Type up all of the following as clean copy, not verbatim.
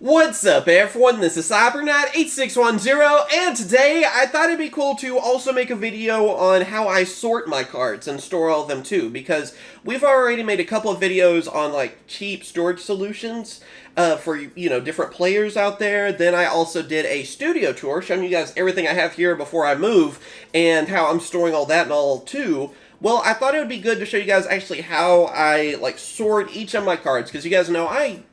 What's up everyone, this is Cyberknight 8610, and today I thought it'd be cool to also make a video on how I sort my cards and store all of them too, because we've already made a couple of videos on like cheap storage solutions for, you know, different players out there. Then I also did a studio tour showing you guys everything I have here before I move and how I'm storing all that and all too. Well, I thought it would be good to show you guys actually how I like sort each of my cards, because you guys know I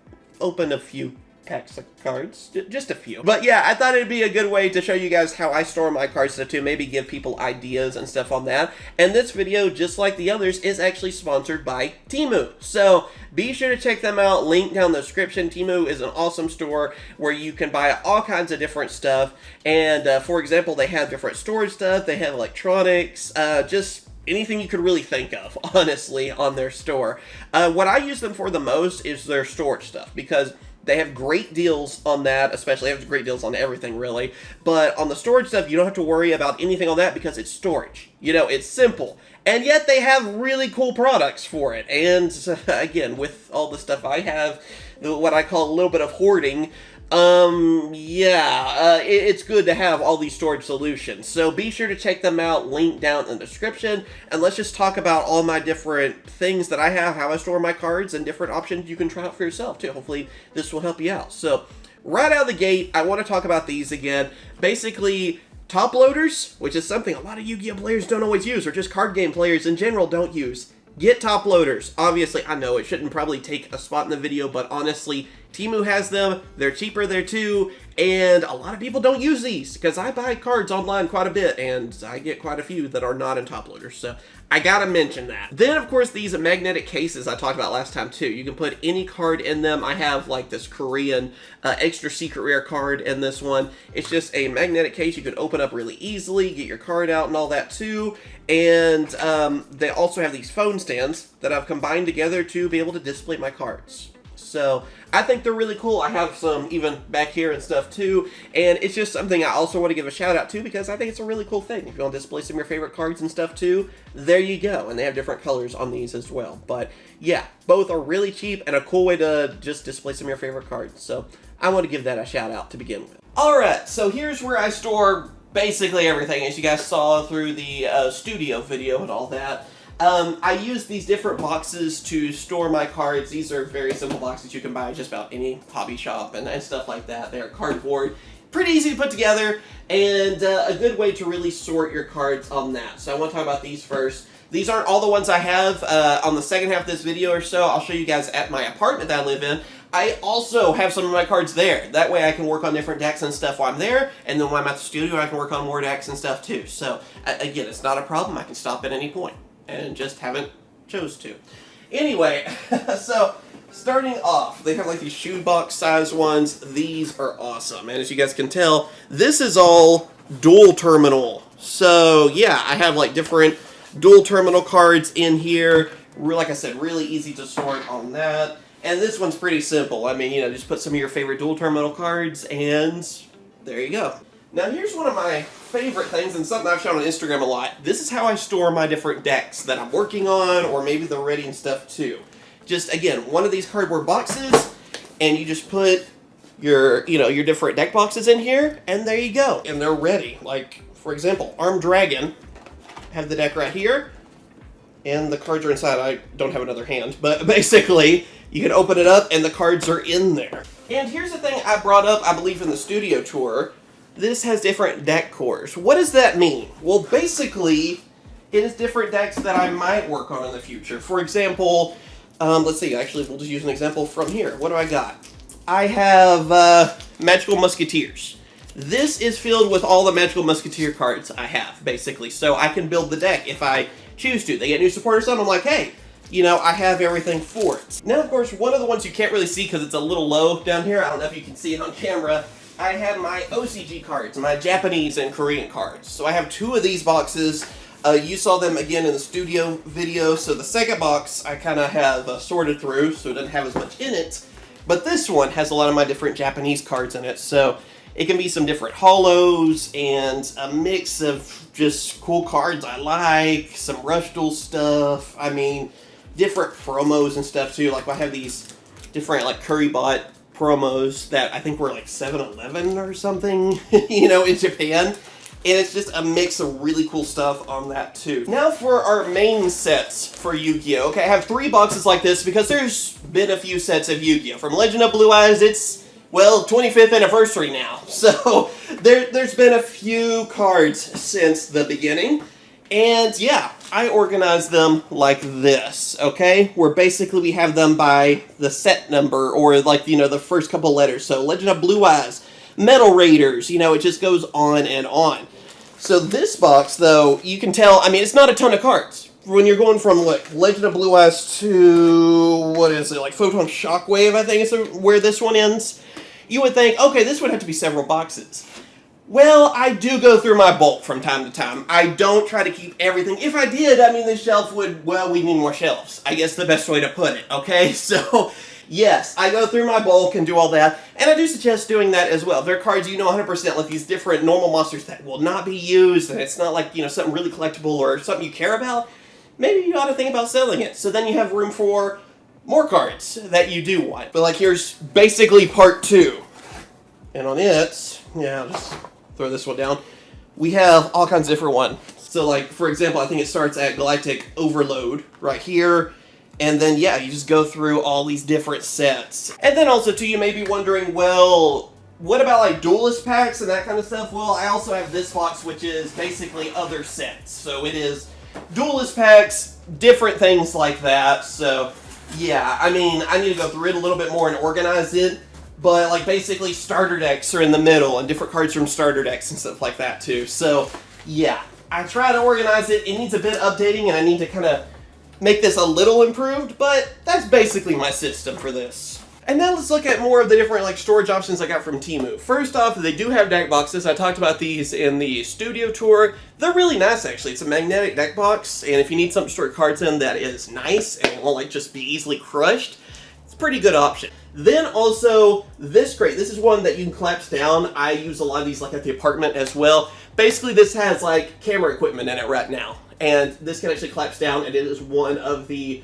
open a few packs of cards, just a few. But yeah, I thought it'd be a good way to show you guys how I store my cards to maybe give people ideas and stuff on that. And this video, just like the others, is actually sponsored by Temu. So be sure to check them out, link down in the description. Temu is an awesome store where you can buy all kinds of different stuff. And for example, they have different storage stuff, they have electronics, just anything you could really think of, honestly, on their store. What I use them for the most is their storage stuff, because they have great deals on that, especially they have great deals on everything, really. But on the storage stuff, you don't have to worry about anything on that because it's storage. You know, it's simple. And yet they have really cool products for it. And again, with all the stuff I have, what I call a little bit of hoarding, it's good to have all these storage solutions. So be sure to check them out, link down in the description, and let's just talk about all my different things that I have, how I store my cards, and different options you can try out for yourself too. Hopefully this will help you out. So right out of the gate, I want to talk about these again. Basically, top loaders, which is something a lot of Yu-Gi-Oh players don't always use, or just card game players in general don't use. Get top loaders. Obviously, I know it shouldn't probably take a spot in the video, but honestly, Temu has them, they're cheaper there too, and a lot of people don't use these, because I buy cards online quite a bit, and I get quite a few that are not in top loaders, so I gotta mention that. Then, of course, these magnetic cases I talked about last time too. You can put any card in them. I have like this Korean extra secret rare card in this one. It's just a magnetic case you can open up really easily, get your card out and all that too. And they also have these phone stands that I've combined together to be able to display my cards. So I think they're really cool. I have some even back here and stuff too, and it's just something I also want to give a shout out to because I think it's a really cool thing. If you want to display some of your favorite cards and stuff too, there you go. And they have different colors on these as well. But yeah, both are really cheap and a cool way to just display some of your favorite cards. So I want to give that a shout out to begin with. Alright, so here's where I store basically everything, as you guys saw through the studio video and all that. I use these different boxes to store my cards. These are very simple boxes you can buy at just about any hobby shop and stuff like that. They're cardboard, pretty easy to put together, and a good way to really sort your cards on that. So I want to talk about these first. These aren't all the ones I have. On the second half of this video or so, I'll show you guys at my apartment that I live in. I also have some of my cards there. That way I can work on different decks and stuff while I'm there, and then when I'm at the studio I can work on more decks and stuff too. So again, it's not a problem. I can stop at any point, and just haven't chose to. Anyway, so starting off, they have like these shoebox size ones. These are awesome, and as you guys can tell, this is all dual terminal. So yeah, I have like different dual terminal cards in here. Like I said, really easy to sort on that. And this one's pretty simple. I mean, you know, just put some of your favorite dual terminal cards, and there you go. Now here's one of my favorite things, and something I've shown on Instagram a lot. This is how I store my different decks that I'm working on, or maybe they're ready and stuff too. Just, again, one of these cardboard boxes, and you just put your, you know, your different deck boxes in here, and there you go. And they're ready. Like, for example, Armed Dragon. Have the deck right here, and the cards are inside. I don't have another hand, but basically, you can open it up, and the cards are in there. And here's the thing I brought up, I believe, in the studio tour. This has different deck cores. What does that mean? Well, basically, it is different decks that I might work on in the future. For example, let's see, actually, we'll just use an example from here. What do I got? I have Magical Musketeers. This is filled with all the Magical Musketeer cards I have, basically. So I can build the deck if I choose to. They get new supporters on, I'm like, hey, you know, I have everything for it. Now, of course, one of the ones you can't really see because it's a little low down here, I don't know if you can see it on camera, I have my OCG cards, my Japanese and Korean cards. So I have two of these boxes. You saw them again in the studio video. So the second box I kind of have sorted through, so it doesn't have as much in it. But this one has a lot of my different Japanese cards in it. So it can be some different holos and a mix of just cool cards I like, some Rush Duel stuff. I mean, different promos and stuff too. Like I have these different like Curry Bot promos that I think were like 7-Eleven or something, you know, in Japan. And it's just a mix of really cool stuff on that too. Now for our main sets for Yu-Gi-Oh! Okay, I have 3 boxes like this because there's been a few sets of Yu-Gi-Oh! From Legend of Blue Eyes, it's, well, 25th anniversary now. So there's been a few cards since the beginning. And yeah, I organized them like this, okay? Where basically we have them by the set number or like, you know, the first couple letters. So Legend of Blue Eyes, Metal Raiders, you know, it just goes on and on. So this box, though, you can tell, I mean, it's not a ton of cards. When you're going from, like, Legend of Blue Eyes to, what is it, like Photon Shockwave, I think is where this one ends, you would think, okay, this would have to be several boxes. Well, I do go through my bulk from time to time. I don't try to keep everything. If I did, I mean, this shelf would, well, we need more shelves. I guess the best way to put it, okay? So yes, I go through my bulk and do all that, and I do suggest doing that as well. There are cards you know 100% like these different normal monsters that will not be used, and it's not like, you know, something really collectible or something you care about. Maybe you ought to think about selling it, so then you have room for more cards that you do want. But like here's basically part 2, and on it, yeah, I'll just throw this one down. We have all kinds of different ones. So like, for example, I think it starts at Galactic Overload right here. And then, yeah, you just go through all these different sets. And then also, too, you may be wondering, well, what about, like, duelist packs and that kind of stuff? Well, I also have this box, which is basically other sets. So it is duelist packs, different things like that. So, yeah, I mean, I need to go through it a little bit more and organize it. But, like, basically, starter decks are in the middle, and different cards from starter decks and stuff like that, too. So, yeah, I try to organize it. It needs a bit updating, and I need to kind of make this a little improved, but that's basically my system for this. And now let's look at more of the different like storage options I got from Temu. First off, they do have deck boxes. I talked about these in the studio tour. They're really nice actually. It's a magnetic deck box, and if you need something to store cards in that is nice and it won't like just be easily crushed, it's a pretty good option. Then also this crate. This is one that you can collapse down. I use a lot of these like at the apartment as well. Basically this has like camera equipment in it right now. And this can actually collapse down, and it is one of the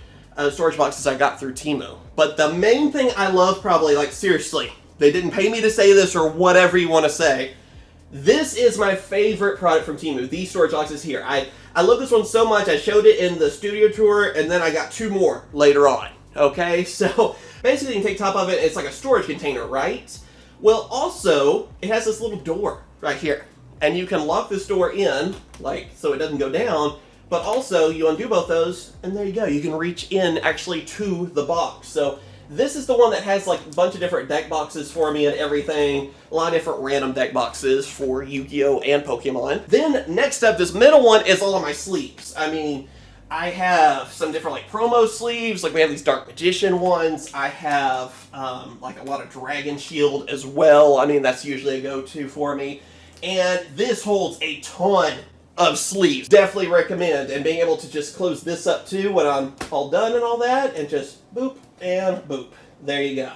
storage boxes I got through Temu. But the main thing I love probably, like seriously, they didn't pay me to say this or whatever you want to say. This is my favorite product from Temu, these storage boxes here. I love this one so much, I showed it in the studio tour, and then I got 2 more later on. Okay, so basically you can take top of it, it's like a storage container, right? Well, also, it has this little door right here. And you can lock this door in, like, so it doesn't go down. But also, you undo both those, and there you go. You can reach in, actually, to the box. So, this is the one that has, like, a bunch of different deck boxes for me and everything. A lot of different random deck boxes for Yu-Gi-Oh! And Pokemon. Then, next up, this middle one is all of my sleeves. I mean, I have some different, like, promo sleeves. Like, we have these Dark Magician ones. I have, like, a lot of Dragon Shield as well. I mean, that's usually a go-to for me. And this holds a ton of sleeves. Definitely recommend. And being able to just close this up too when I'm all done and all that, and just boop and boop. There you go.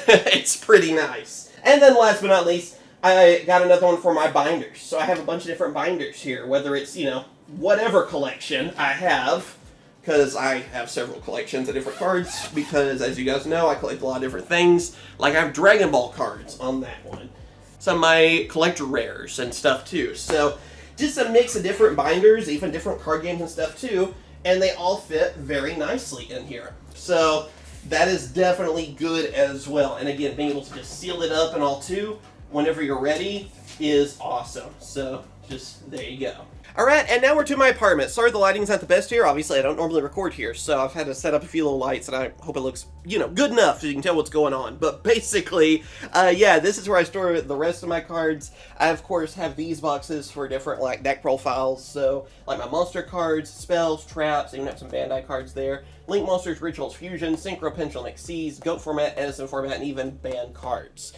It's pretty nice. And then last but not least, I got another one for my binders. So I have a bunch of different binders here, whether it's, you know, whatever collection I have, because I have several collections of different cards, because as you guys know, I collect a lot of different things. Like I have Dragon Ball cards on that one. Some of my collector rares and stuff too. So just a mix of different binders, even different card games and stuff too, and they all fit very nicely in here. So that is definitely good as well. And again, being able to just seal it up and all too, whenever you're ready, is awesome. So just there you go. Alright, and now we're to my apartment. Sorry the lighting's not the best here. Obviously, I don't normally record here, so I've had to set up a few little lights, and I hope it looks, you know, good enough so you can tell what's going on. But basically, yeah, this is where I store the rest of my cards. I, of course, have these boxes for different, like, deck profiles. So, like, my monster cards, spells, traps, I even have some Bandai cards there. Link Monsters, Rituals Fusion, Synchro Pendulum Xyz, Goat format, Edison format, and even band cards.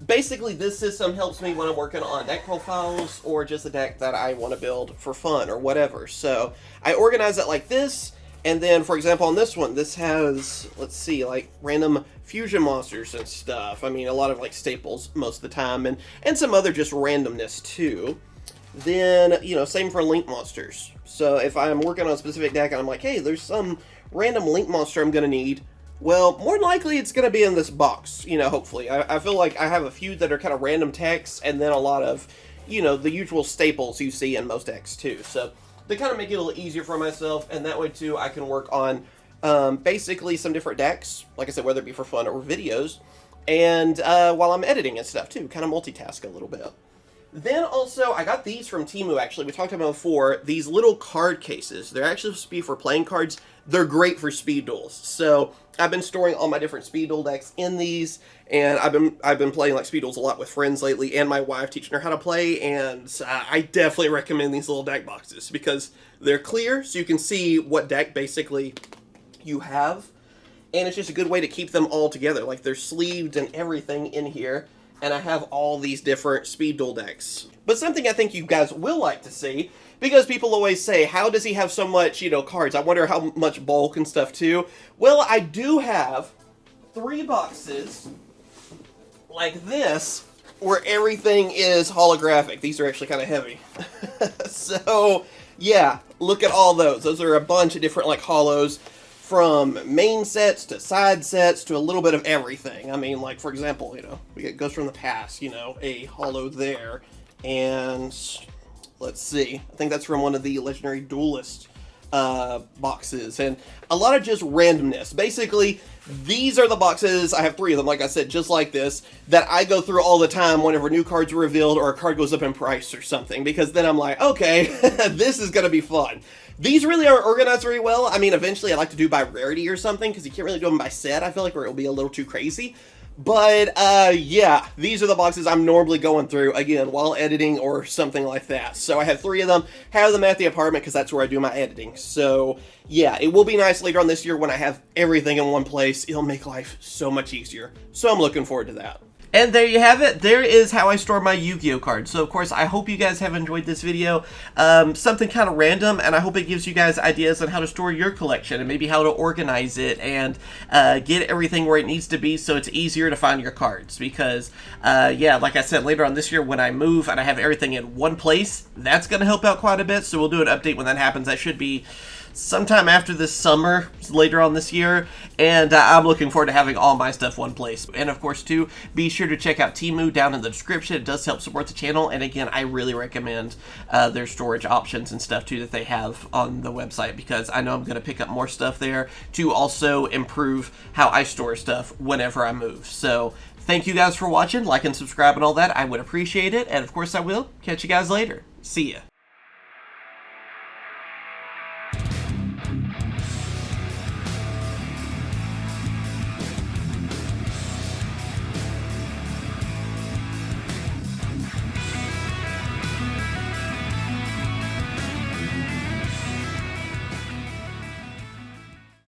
Basically, this system helps me when I'm working on deck profiles or just a deck that I want to build for fun or whatever. So I organize it like this, and then, for example, on this one, this has, let's see, like random fusion monsters and stuff. I mean, a lot of like staples most of the time, and some other just randomness too. Then, you know, same for Link Monsters. So if I'm working on a specific deck and I'm like, hey, there's some random Link Monster I'm going to need, Well, more than likely it's going to be in this box, hopefully. I feel like I have a few that are kind of random texts, and then a lot of, the usual staples you see in most decks too. So they kind of make it a little easier for myself, and that way too I can work on basically some different decks, like I said, whether it be for fun or videos, and while I'm editing and stuff too, kind of multitask a little bit. Then also, I got these from Temu, actually. We talked about them before. These little card cases. They're actually supposed to be for playing cards. They're great for speed duels. So I've been storing all my different speed duel decks in these, and I've been playing like speed duels a lot with friends lately, and my wife, teaching her how to play, and I definitely recommend these little deck boxes because they're clear, so you can see what deck basically you have, and it's just a good way to keep them all together. Like, they're sleeved and everything in here, and I have all these different speed duel decks. But something I think you guys will like to see, because people always say, how does he have so much, cards? I wonder how much bulk and stuff too. Well, I do have 3 boxes like this, where everything is holographic. These are actually kind of heavy. So, yeah, look at all those. Those are a bunch of different, like, holos, from main sets to side sets to a little bit of everything. I mean, like, for example, we get Ghost from the Past, a holo there. And let's see, I think that's from one of the Legendary Duelist boxes. And a lot of just randomness. Basically, these are the boxes, I have 3 of them, like I said, just like this, that I go through all the time whenever new cards are revealed or a card goes up in price or something. Because then I'm like, okay, this is going to be fun. These really aren't organized very well. I mean, eventually I'd like to do by rarity or something, because you can't really do them by set, I feel like, or it'll be a little too crazy. But, yeah, these are the boxes I'm normally going through, again, while editing or something like that. So I have 3 of them, have them at the apartment, because that's where I do my editing. So, yeah, it will be nice later on this year when I have everything in one place. It'll make life so much easier. So I'm looking forward to that. And there you have it. There is how I store my Yu-Gi-Oh cards. So, of course, I hope you guys have enjoyed this video. Something kind of random, and I hope it gives you guys ideas on how to store your collection and maybe how to organize it and get everything where it needs to be so it's easier to find your cards. Because, yeah, like I said, later on this year when I move and I have everything in one place, that's going to help out quite a bit. So we'll do an update when that happens. That should be sometime after this summer, later on this year, and I'm looking forward to having all my stuff one place. And of course, too, be sure to check out Temu down in the description. It does help support the channel, and again, I really recommend their storage options and stuff too that they have on the website, because I know I'm going to pick up more stuff there to also improve how I store stuff whenever I move. So thank you guys for watching. Like and subscribe and all that. I would appreciate it, and of course I will. Catch you guys later. See ya.